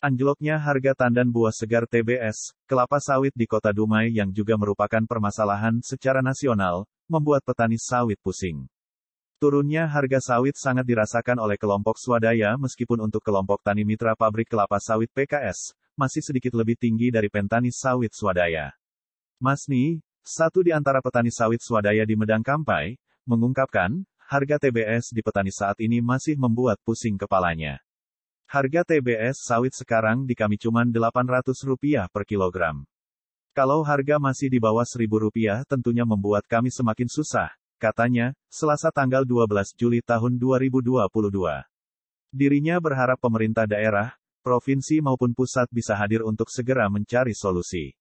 Anjloknya harga tandan buah segar TBS, kelapa sawit di Kota Dumai yang juga merupakan permasalahan secara nasional, membuat petani sawit pusing. Turunnya harga sawit sangat dirasakan oleh kelompok swadaya meskipun untuk kelompok tani mitra pabrik kelapa sawit PKS, masih sedikit lebih tinggi dari petani sawit swadaya. Masni, satu di antara petani sawit swadaya di Medang Kampai, mengungkapkan, harga TBS di petani saat ini masih membuat pusing kepalanya. Harga TBS sawit sekarang di kami cuma Rp800 per kilogram. Kalau harga masih di bawah Rp1.000 tentunya membuat kami semakin susah, katanya, Selasa tanggal 12 Juli tahun 2022. Dirinya berharap pemerintah daerah, provinsi maupun pusat bisa hadir untuk segera mencari solusi.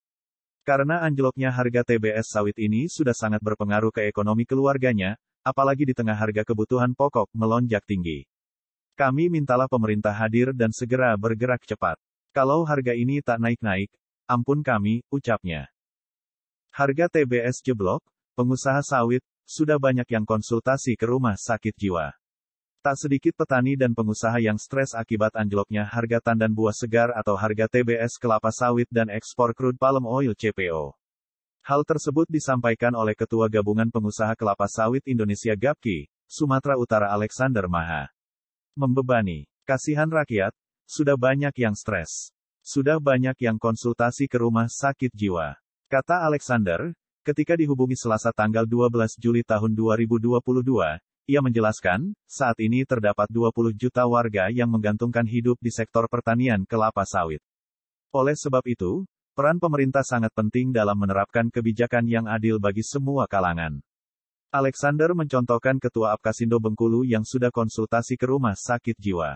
Karena anjloknya harga TBS sawit ini sudah sangat berpengaruh ke ekonomi keluarganya, apalagi di tengah harga kebutuhan pokok melonjak tinggi. Kami mintalah pemerintah hadir dan segera bergerak cepat. Kalau harga ini tak naik-naik, ampun kami, ucapnya. Harga TBS jeblok, pengusaha sawit, sudah banyak yang konsultasi ke rumah sakit jiwa. Tak sedikit petani dan pengusaha yang stres akibat anjloknya harga tandan buah segar atau harga TBS kelapa sawit dan ekspor crude palm oil CPO. Hal tersebut disampaikan oleh Ketua Gabungan Pengusaha Kelapa Sawit Indonesia GAPKI, Sumatera Utara Alexander Maha. Membebani. Kasihan rakyat, sudah banyak yang stres. Sudah banyak yang konsultasi ke rumah sakit jiwa. Kata Alexander, ketika dihubungi Selasa tanggal 12 Juli tahun 2022, ia menjelaskan, saat ini terdapat 20 juta warga yang menggantungkan hidup di sektor pertanian kelapa sawit. Oleh sebab itu, peran pemerintah sangat penting dalam menerapkan kebijakan yang adil bagi semua kalangan. Alexander mencontohkan Ketua Apkasindo Bengkulu yang sudah konsultasi ke rumah sakit jiwa.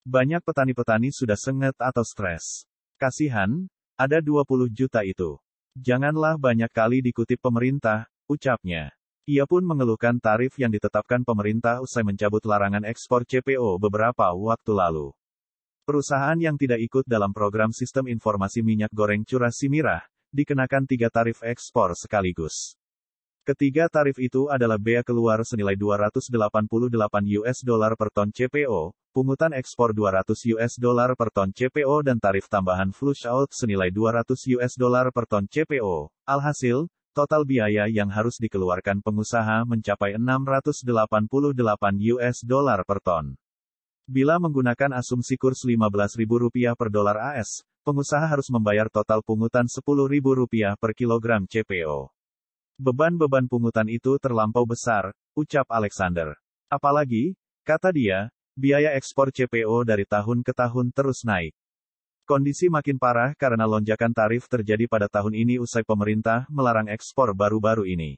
Banyak petani-petani sudah sengit atau stres. Kasihan, ada 20 juta itu. Janganlah banyak kali dikutip pemerintah, ucapnya. Ia pun mengeluhkan tarif yang ditetapkan pemerintah usai mencabut larangan ekspor CPO beberapa waktu lalu. Perusahaan yang tidak ikut dalam program Sistem Informasi Minyak Goreng Curah Simirah, dikenakan 3 tarif ekspor sekaligus. Ketiga tarif itu adalah bea keluar senilai $288 per ton CPO, pungutan ekspor $200 per ton CPO dan tarif tambahan flush out senilai $200 per ton CPO. Alhasil, total biaya yang harus dikeluarkan pengusaha mencapai $688 per ton. Bila menggunakan asumsi kurs Rp15.000 per dolar AS, pengusaha harus membayar total pungutan Rp10.000 per kilogram CPO. Beban-beban pungutan itu terlampau besar, ucap Alexander. Apalagi, kata dia, biaya ekspor CPO dari tahun ke tahun terus naik. Kondisi makin parah karena lonjakan tarif terjadi pada tahun ini usai pemerintah melarang ekspor baru-baru ini.